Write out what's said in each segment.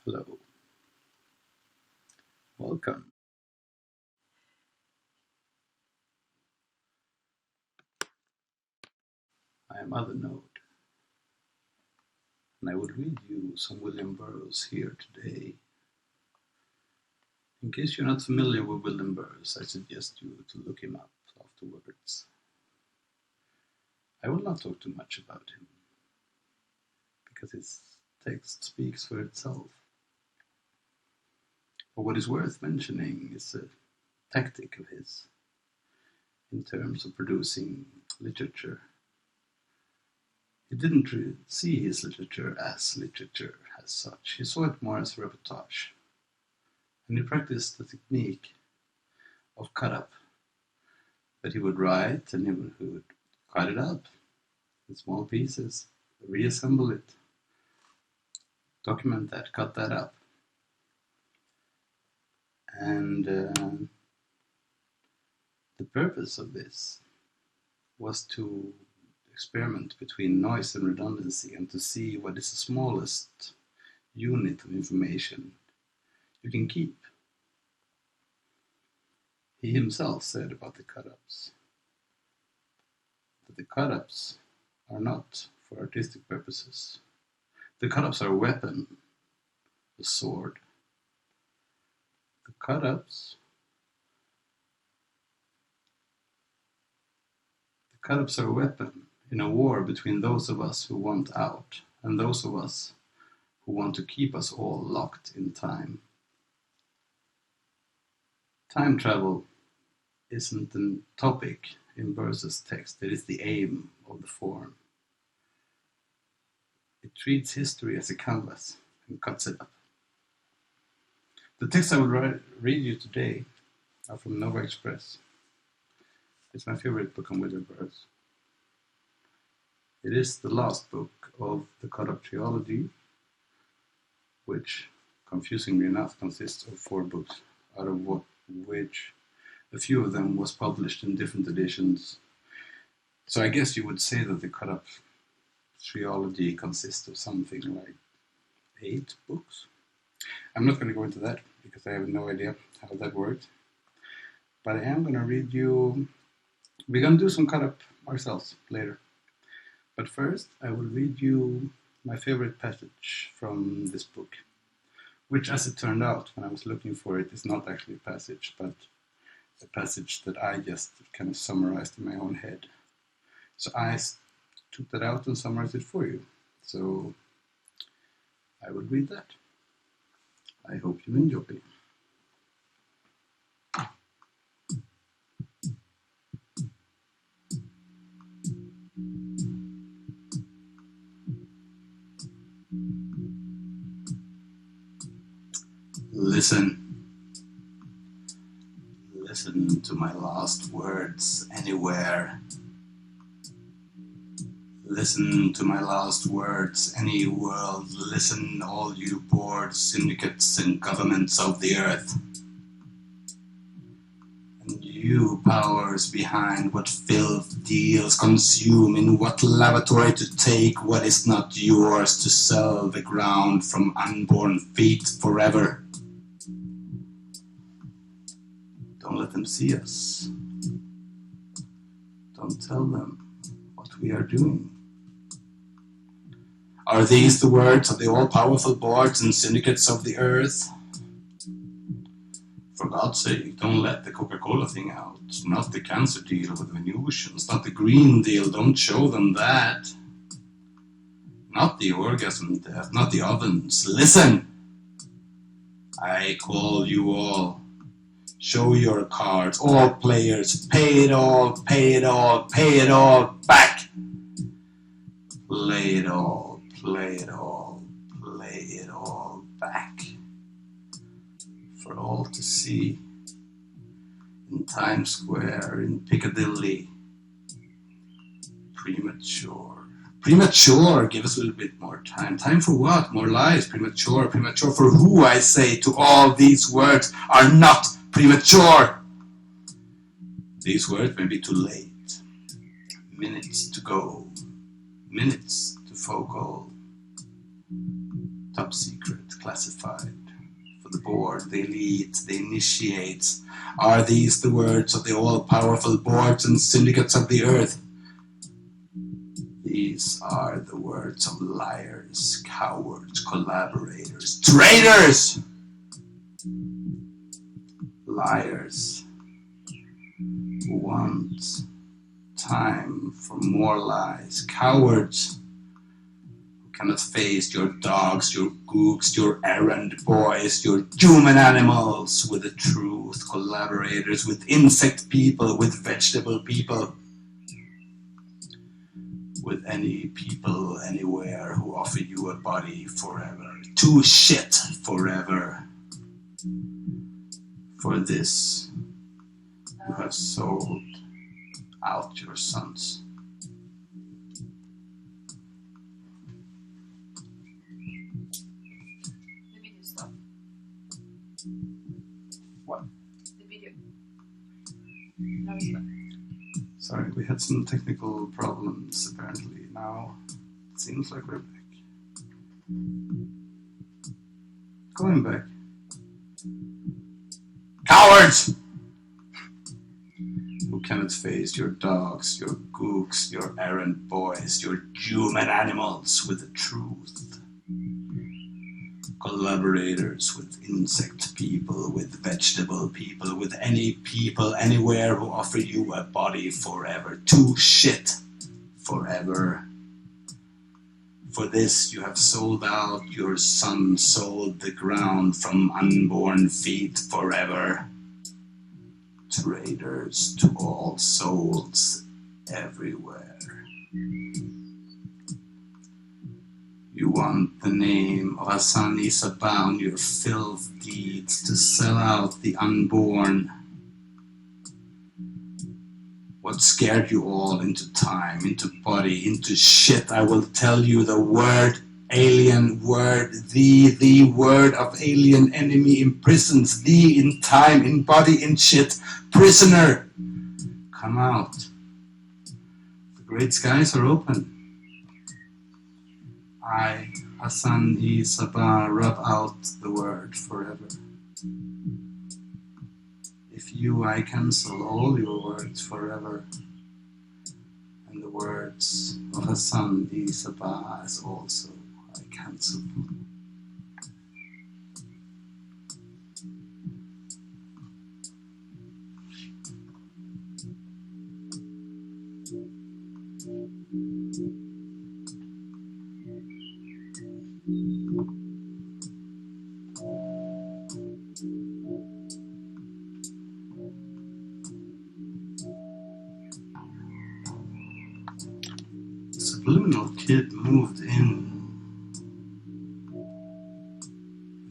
Hello, welcome. I am Othernode, and I will read you some William Burroughs here today. In case you're not familiar with William Burroughs, I suggest you to look him up afterwards. I will not talk too much about him, because his text speaks for itself. But what is worth mentioning is a tactic of his in terms of producing literature. He didn't see his literature as such. He saw it more as a reportage. And he practiced the technique of cut-up. That he would write and he would cut it up in small pieces, reassemble it, document that, cut that up. And the purpose of this was to experiment between noise and redundancy and to see what is the smallest unit of information you can keep. He himself said about the cut-ups that the cut-ups are not for artistic purposes. The cut-ups are a weapon, a sword. The cut-ups are a weapon in a war between those of us who want out and those of us who want to keep us all locked in time. Time travel isn't a topic in Burroughs' text, it is the aim of the form. It treats history as a canvas and cuts it up. The texts I will read you today are from Nova Express. It's my favorite book on William Burroughs. It is the last book of the cut-up trilogy, which, confusingly enough, consists of 4 books, out of which a few of them was published in different editions. So I guess you would say that the cut-up trilogy consists of something like 8 books. I'm not going to go into that because I have no idea how that works. But I am going to read you. We're going to do some cut-up ourselves later. But first, I will read you my favorite passage from this book, which, as it turned out, when I was looking for it, is not actually a passage, but a passage that I just kind of summarized in my own head. So I took that out and summarized it for you. So I will read that. I hope you enjoy it. Listen to my last words anywhere. Listen to my last words, any world. Listen, all you boards, syndicates, and governments of the earth. And you powers behind what filth deals consume, in what lavatory to take what is not yours, to sell the ground from unborn feet forever. Don't let them see us. Don't tell them what we are doing. Are these the words of the all-powerful boards and syndicates of the earth? For God's sake, don't let the Coca-Cola thing out. Not the cancer deal with Venusians. Not the Green Deal. Don't show them that. Not the orgasm death. Not the ovens. Listen! I call you all. Show your cards. All players. Pay it all. Pay it all. Pay it all back. Play it all. Play it all, play it all back for all to see in Times Square, in Piccadilly. Premature. Premature! Give us a little bit more time. Time for what? More lies. Premature. Premature for who, I say, to all these words are not premature. These words may be too late. Minutes to go. Minutes to Foucault. Top secret, classified. For the board, the elite, the initiates, are these the words of the all-powerful boards and syndicates of the earth? These are the words of liars, cowards, collaborators, traitors! Liars who want time for more lies, cowards who cannot face your dogs, your gooks, your errand boys, your human animals with the truth, collaborators with insect people, with vegetable people, with any people anywhere who offer you a body forever, to shit forever. For this you have sold out your sons. The video stopped. What? The video. Now it's back. Sorry, we had some technical problems apparently. Now it seems like we're back. Going back. Cowards! Who cannot face your dogs, your gooks, your errand boys, your human animals with the truth. Collaborators with insect people, with vegetable people, with any people anywhere who offer you a body forever, to shit forever. For this you have sold out your son, sold the ground from unborn feet forever. Traitors to all souls everywhere. You want the name of Hassan Isa bound your filth deeds to sell out the unborn. What scared you all into time, into body, into shit? I will tell you the word, alien word, the word of alien enemy imprisons thee in time, in body, in shit. Prisoner, come out. The great skies are open. I, Hassan E. Sabah, rub out the word forever. If you, I cancel all your words forever. And the words of Hassan E. Sabah as also I cancel. The subliminal kid moved in.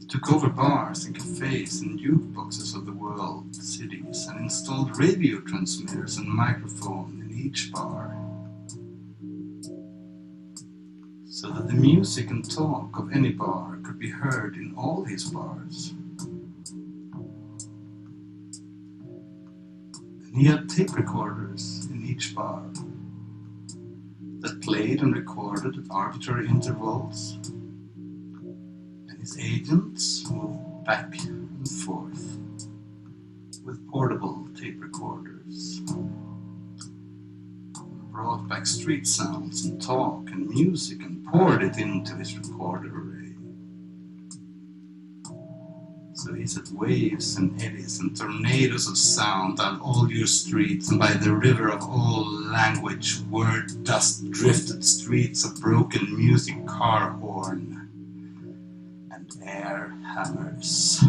He took over bars and cafes and jukeboxes of the world, cities, and installed radio transmitters and microphone in each bar, so that the music and talk of any bar could be heard in all his bars. And he had tape recorders in each bar that played and recorded at arbitrary intervals, and his agents moved back and forth with portable tape recorders, brought back street sounds and talk and music and poured it into his recorder array. So he set waves and eddies and tornadoes of sound down all your streets, and by the river of all language, word dust drifted streets of broken music, car horn, and air hammers.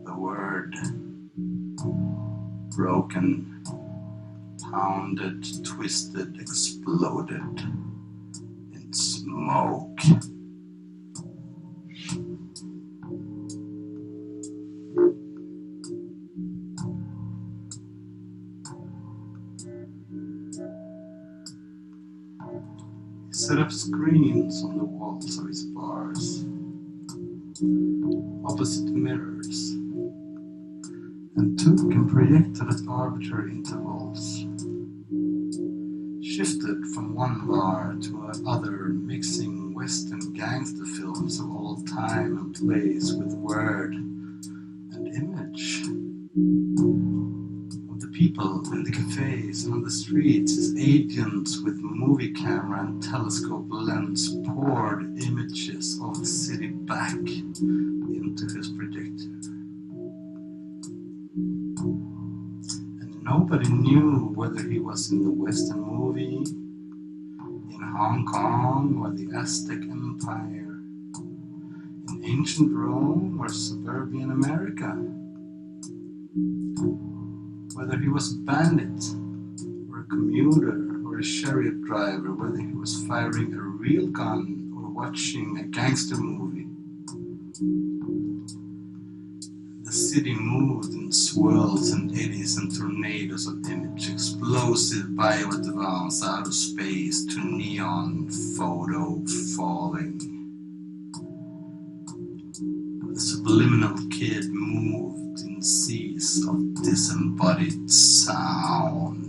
The word broken, pounded, twisted, exploded in smoke. Set up screens on the walls of his bars, opposite mirrors, and took and projected at arbitrary intervals, shifted from one bar to another, mixing Western gangster films of all time and place with word and image. Of the people in the cafes and on the streets, his agents with movie camera and telescope lens poured images of the city back into his projector. And nobody knew whether he was in the Western movie, in Hong Kong or the Aztec Empire, in ancient Rome or suburban America, whether he was a bandit or a commuter or a chariot driver, whether he was firing a real gun or watching a gangster movie. The city moved in swirls and eddies and tornadoes of image, explosive bio-advance out of space to neon photo falling. The subliminal kid moved in seas of disembodied sound.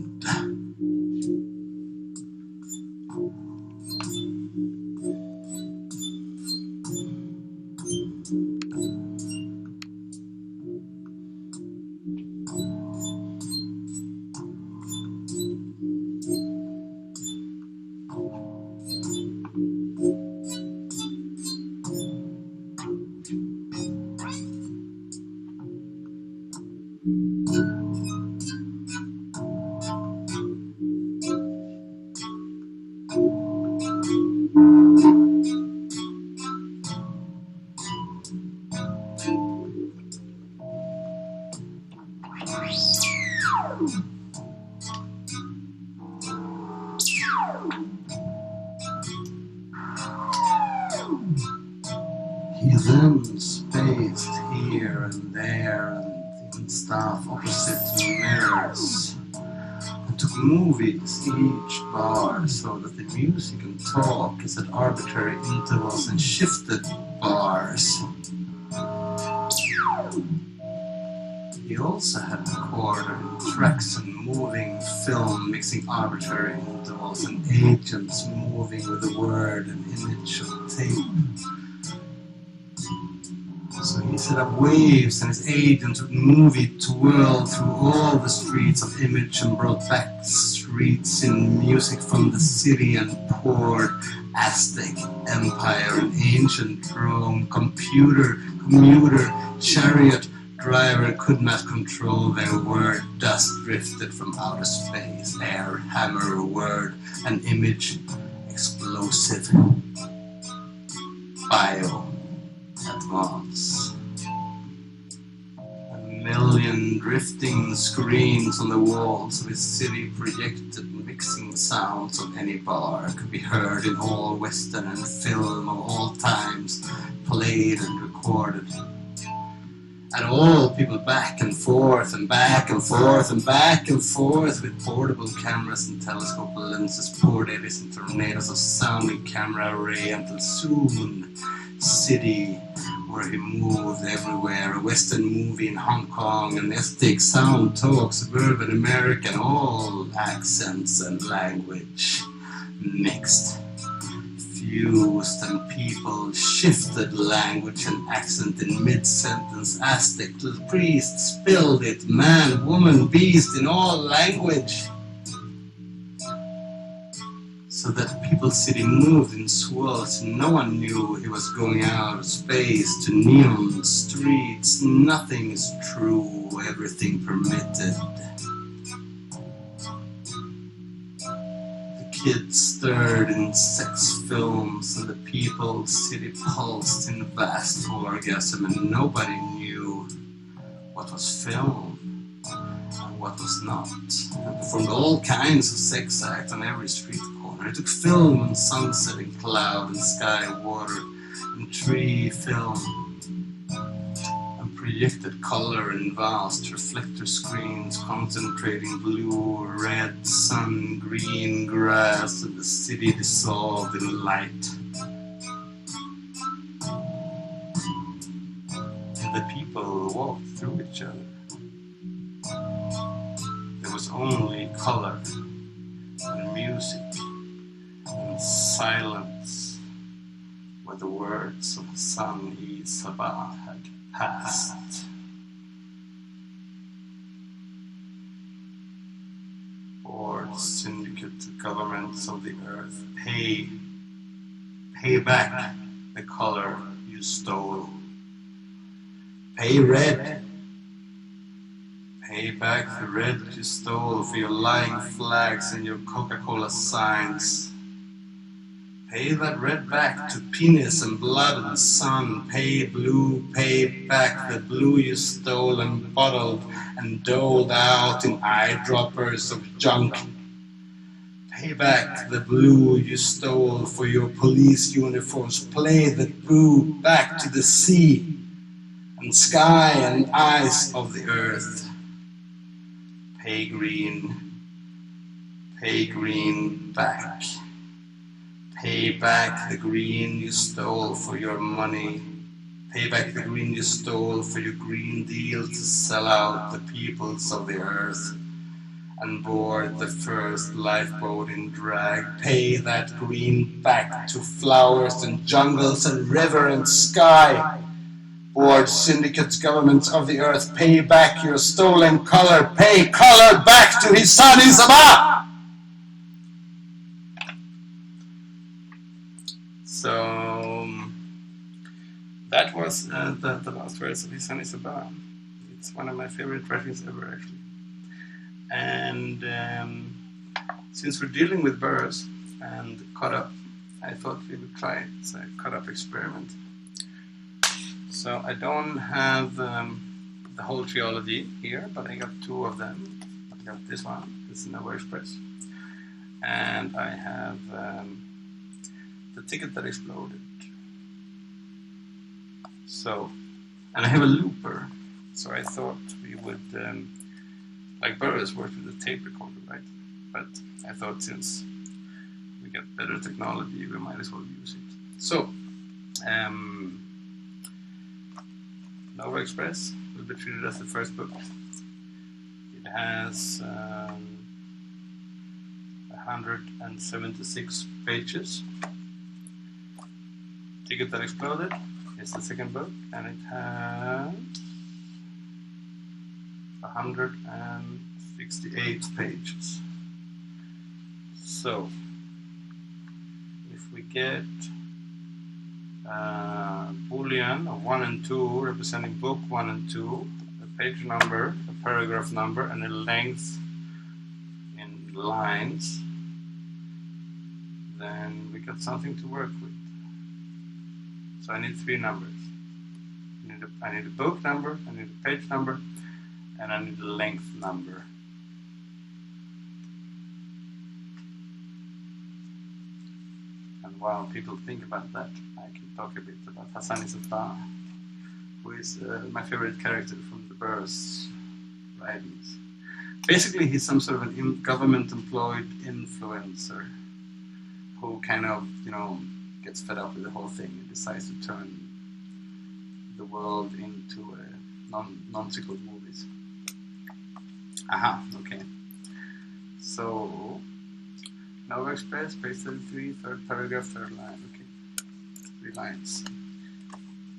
He then spaced here and there and in staff opposite mirrors and took movies each bar so that the music and talk is at arbitrary intervals and shifted bars. He also had recorder and tracks and moving film mixing arbitrary intervals and agents moving with the word and image of tape. So he set up waves and his agents would movie twirl through all the streets of image and brought back streets in music from the city and poured Aztec Empire and ancient Rome. Commuter, chariot driver could not control their word. Dust drifted from outer space. Air, hammer, word, and image, explosive. Bio-advance. A million drifting screens on the walls of his city projected mixing sounds of any bar could be heard in all Western and film of all times, played and recorded. And all people back and forth and back and forth and back and forth with portable cameras and telescope lenses, poured eddies and tornadoes of sounding camera array until soon, city where he moved everywhere, a Western movie in Hong Kong, an Aztec sound talk, suburban American, all accents and language mixed. Fused and people shifted language and accent in mid-sentence. Aztec priest spilled it, man, woman, beast in all language. So that people's city moved in swirls. No one knew he was going out of space to neon streets. Nothing is true, everything permitted. Kids stirred in sex films and the people's city pulsed in vast orgasm, and nobody knew what was film and what was not. And performed all kinds of sex acts on every street corner. It took film and sunset and cloud and sky, water and tree film. Projected color in vast reflector screens concentrating blue, red, sun, green, grass, and the city dissolved in light. And the people walked through each other. There was only color and music and silence where the words of Hassan Sabah had passed. Boards, syndicate, governments of the earth, pay back the color you stole. Pay red. Pay back the red you stole for your lying flags and your Coca-Cola signs. Pay that red back to penis and blood and sun. Pay blue, pay back the blue you stole and bottled and doled out in eyedroppers of junk. Pay back the blue you stole for your police uniforms. Play the blue back to the sea and sky and eyes of the earth. Pay green back. Pay back the green you stole for your money. Pay back the green you stole for your Green Deal to sell out the peoples of the earth and board the first lifeboat in drag. Pay that green back to flowers and jungles and river and sky. Board syndicates, governments of the earth, pay back your stolen color. Pay color back to Hassan Sabah! So that was the last words of Hassan Sabah. It's one of my favorite writings ever, actually. And since we're dealing with Burroughs and cut up, I thought we would try a cut up experiment. So I don't have the whole trilogy here, but I got two of them. I got this one, this is Nova Express, and I have The Ticket That Exploded. So, and I have a looper, so I thought we would, like Burroughs worked with a tape recorder, right? But I thought since we get better technology, we might as well use it. So, Nova Express will be treated as the first book. It has 176 pages. Ticket That Exploded is the second book, and it has 168 pages. So, if we get Boolean of 1 and 2 representing book 1 and 2, a page number, a paragraph number, and a length in lines, then we got something to work with. So I need three numbers. I need a book number, I need a page number, and I need a length number. And while people think about that, I can talk a bit about Hassan Sabah, who is my favorite character from the Burroughs writings. Basically, he's some sort of a government-employed influencer who kind of, gets fed up with the whole thing and decides to turn the world into non-cycle movies. Aha, okay. So, Nova Express, page 33, third paragraph, third line. Okay, 3 lines.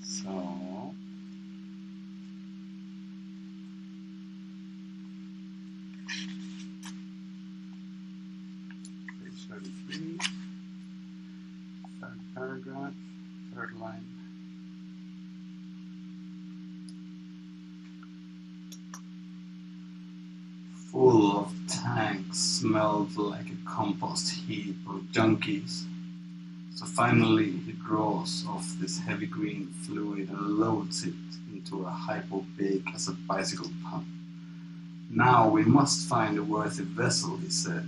So, page 33, third paragraph, third line. Full of tanks, smelled like a compost heap of junkies. So finally he draws off this heavy green fluid and loads it into a hypo big as a bicycle pump. Now we must find a worthy vessel, he said,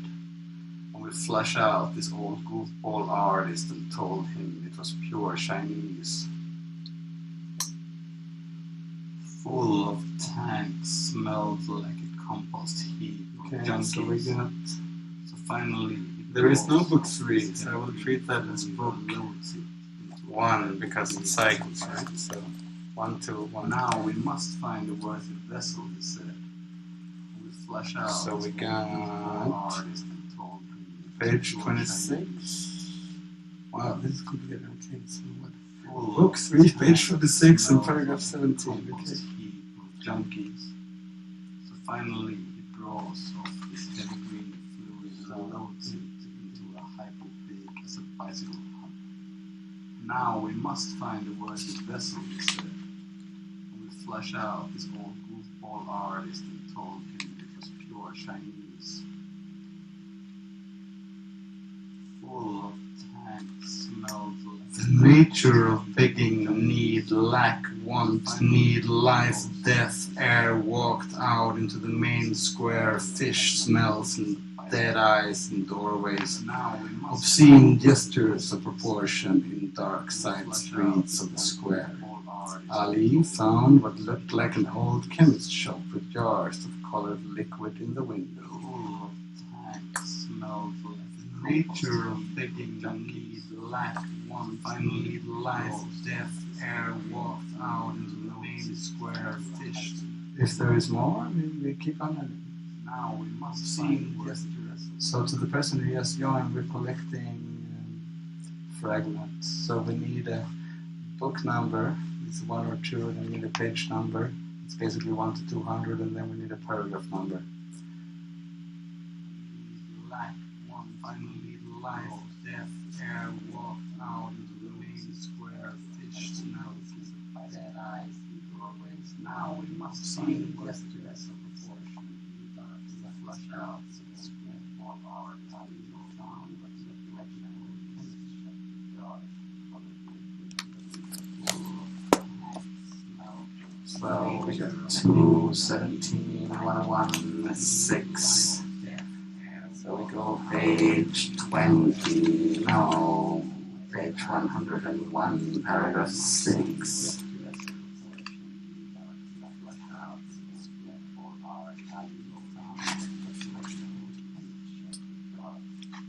and we flush out this old goofball artist and told him it was pure Chinese. Full of tanks, smelled like a compost heap of junkies. So we got. So finally, there is no book 3, so I will treat that as book 1 because it cycles, right? So 1, 2, 1. Now we must find a worthy vessel, he said. We flush out. So we got page 26. Wow, this is complicated. Okay, so what? Book 3, page 46 and paragraph 17. Okay. Junkies. So finally it draws off this heavy green fluid and loads it into a hypo-big as a bicycle pump. Now we must find a worthy vessel, he said. And we flush out this old goofball artist and told him it was pure Chinese. Full of tanks, smelled like The nature of begging, need, lack, want, need, lies, death, air walked out into the main square, fish smells and dead eyes in doorways, now we must obscene gestures of proportion in dark side streets of the square. Ali found what looked like an old chemist shop with jars of colored liquid in the window. full of tanks, smelled like The nature of begging, need, lack, want, finally lies, death, air walked out into the main square, fish. If there is more, we keep on it. now we must Obscene find gestures. worthy. So to the person who has joined, we're collecting fragments. So we need a book number. It's 1 or 2, and then we need a page number. It's basically 1 to 200, and then we need a paragraph number. Lack, one finally lies, death, air walked out into the main square, fish smells like dead eyes in doorways. Now we must find worthy as a proportion in dark to flush out this goofball art and no found but reflection of chemistry jar of So we got 217, 101, 6. So we go page 20, no, page 101, paragraph 6.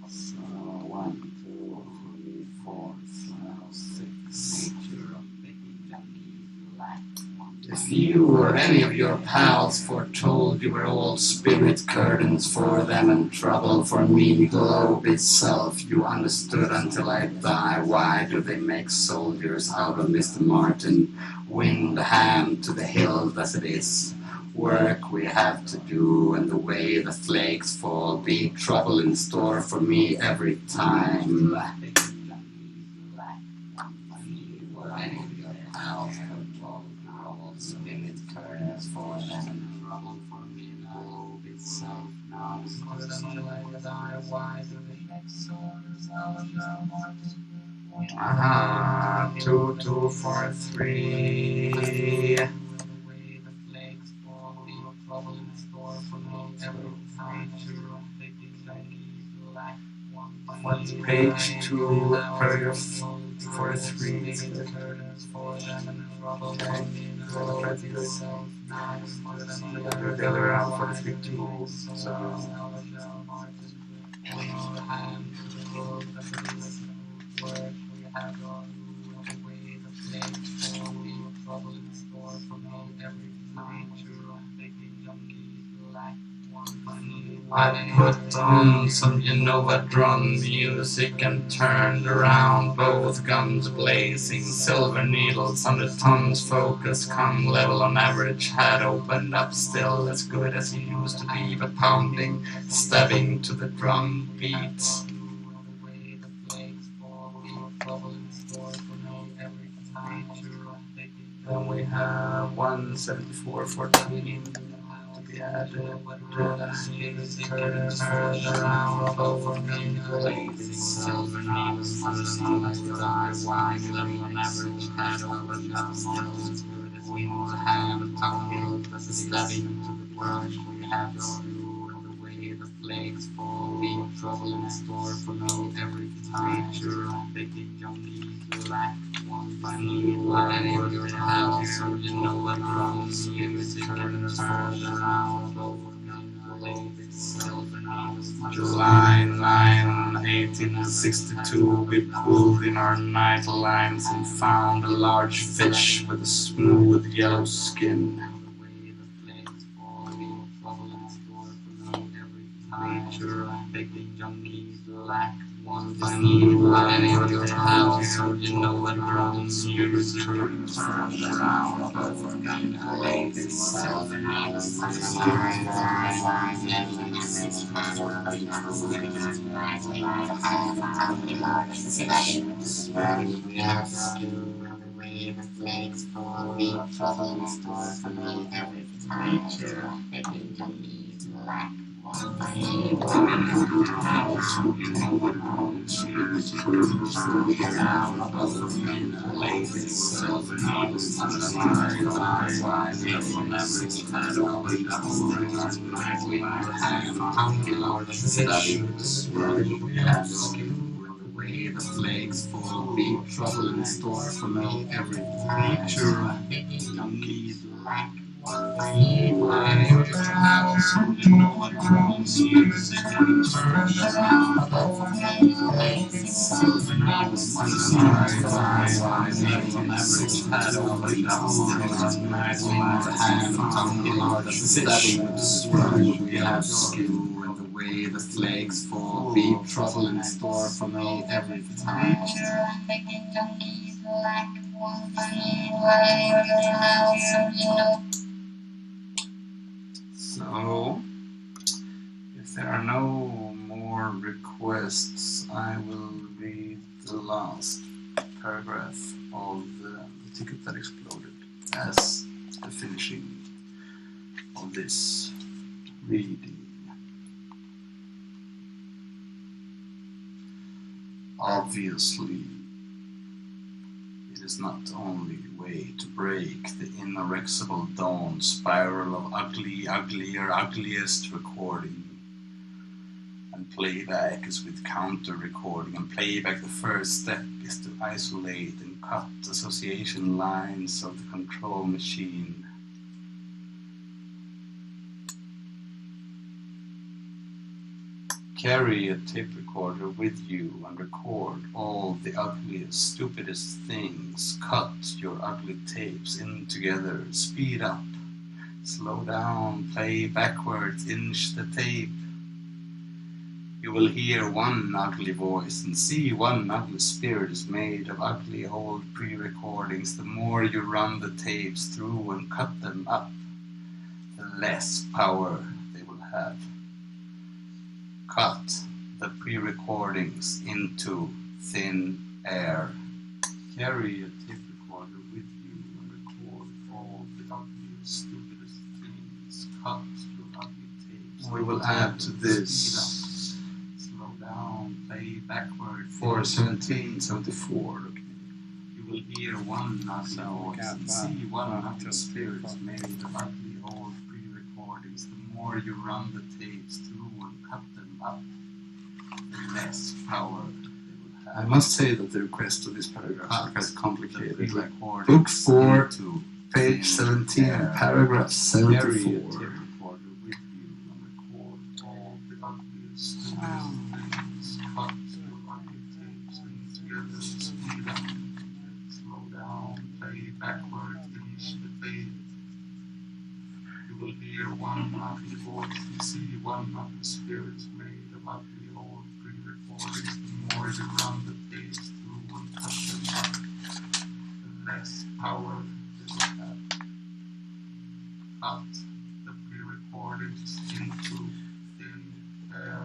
So 1, 2, 3, 4, 5, 6. If you or any of your pals foretold you were all spirit curtains for them and trouble for me, globe itself, you understood until I die. Why do they make soldiers out of Mr. Martin? Wind a hand to the hilt as it is. Work we have to do, and the way the flakes fall, be trouble in store for me every time. Spirit curtains for them and trouble for me, globe itself now is not until I die. Why do they make soldiers out of Mr. Martin? 2, 2, 4, 3. What's page 2, paragraph 43? The other around 43 too. So. I put on some drum music and turned around, both guns blazing, silver needles on the tongue's focus, come level on average, had opened up still as good as he used to be, but pounding, stabbing to the drum beats. Then we have 174.14 to be added. Turns around over me, blazing silver needles on the sun's eyes, wide level on average, head over nothing. Wind hand tongue, stabbing to the brush. We have your view and the way the flakes fall. Be trouble in store for no every creature. Picking junkies, black one funny line in your house, so you know what drums music turns around over. July 9, 1862, we pulled in our night lines and found a large fish with a smooth yellow skin. need light in your house, so you know what runs you turns around over and lazy the flakes fall, be trouble in store for me. Every creature don't need lack. Why your house, you know what wrongs you. Average had already done nice hand, tongue, large establishments. We have skill in the way the flakes fall, be trouble in store for me every time. So, if there are no more requests, I will read the last paragraph of the ticket that exploded as the finishing of this reading. Obviously, it is not only a way to break the inexorable dawn spiral of ugly, uglier, ugliest recording, and playback is with counter-recording, and playback the first step is to isolate and cut association lines of the control machine. Carry a tape recorder with you and record all the ugliest, stupidest things. Cut your ugly tapes in together. Speed up. Slow down. Play backwards. Inch the tape. You will hear one ugly voice and see one ugly spirit is made of ugly old pre-recordings. The more you run the tapes through and cut them up, the less power they will have. Cut the pre-recordings into thin air. Carry a tape recorder with you and record all the ugliest, stupidest things. Cut your ugly tapes. We will add to this. Slow down, play backward. For 1774. You will hear one ugly voice and see one ugly spirit made of ugly old pre-recordings. The more you run the tapes through and cut them up, the less power they will have. I must say that the request of this paragraph are quite complicated. Like book 4, page 17, paragraph 74. Carry a tape recorder with you and record all the ugliest things. Cut your ugly tapes in together, speed up, slow down, play backward, finish the fade. You will hear one ugly voice and see one ugly spirit made of ugly old pre-recordings. The more you run the tapes through and cut them up, the less power they will have. Cut the pre-recordings into thin air.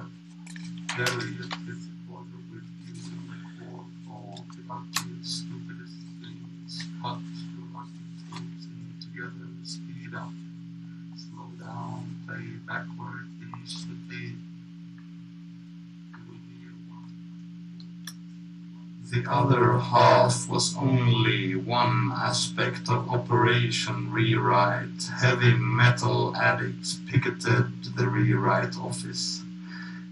Carry a tape recorder with you and record all the ugliest, stupidest things. Cut your ugly tapes in together, speed up. Slow down, play backward, finish the tape. You will hear one. The other half was only one aspect of Operation Rewrite. Heavy metal addicts picketed the rewrite office.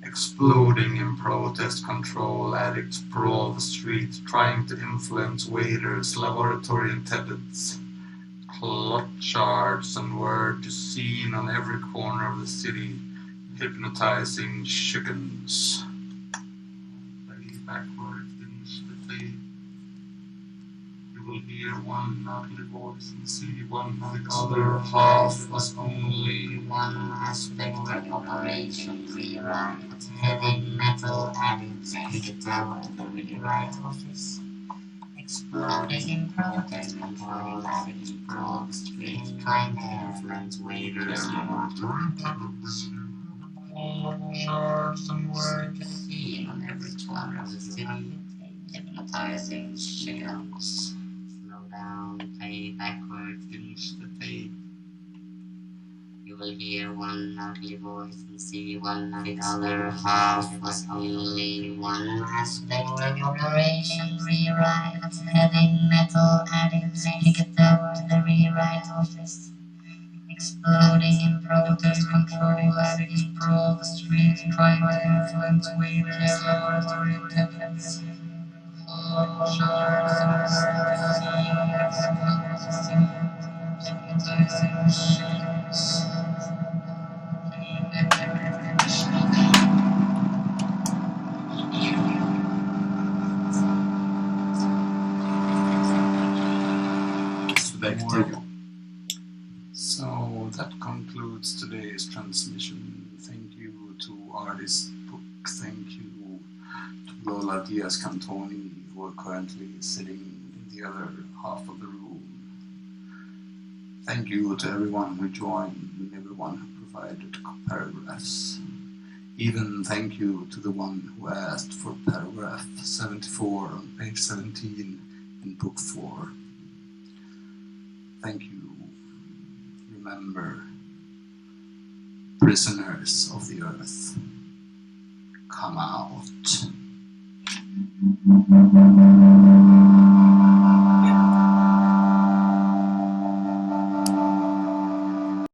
Exploding in protest, control addicts brawl the street, trying to influence waiters, laboratory attendants. Clotchards and word to seen on every corner of the city, hypnotizing chickens. Play backward, finish the tape. You will hear one ugly voice and see one the other half was only one aspect of operation rewrite. Heavy metal added tower, the rewrite office. Exploding in protest, control lavity, broad street, kind airplanes, waiters, sharks and words seen on every corner of the city, hypnotizing shells. Slow down, pay backward, finish the tape. You will hear one ugly voice and see one the other half was only one aspect of operation rewrite. Heading metal adding ticket tower, the rewrite office. Exploding in protest, control lavity, brawl, street, crime, influence, waiters, laboratory, weapons. Sharks and seas, hypnotizing ships. So that concludes today's transmission. Thank you to Artist Book. Thank you to Lola Diaz-Cantoni, who are currently sitting in the other half of the room. Thank you to everyone who joined and everyone who provided paragraphs. Even thank you to the one who asked for paragraph 74 on page 17 in book 4. Thank you. Remember, prisoners of the earth, come out.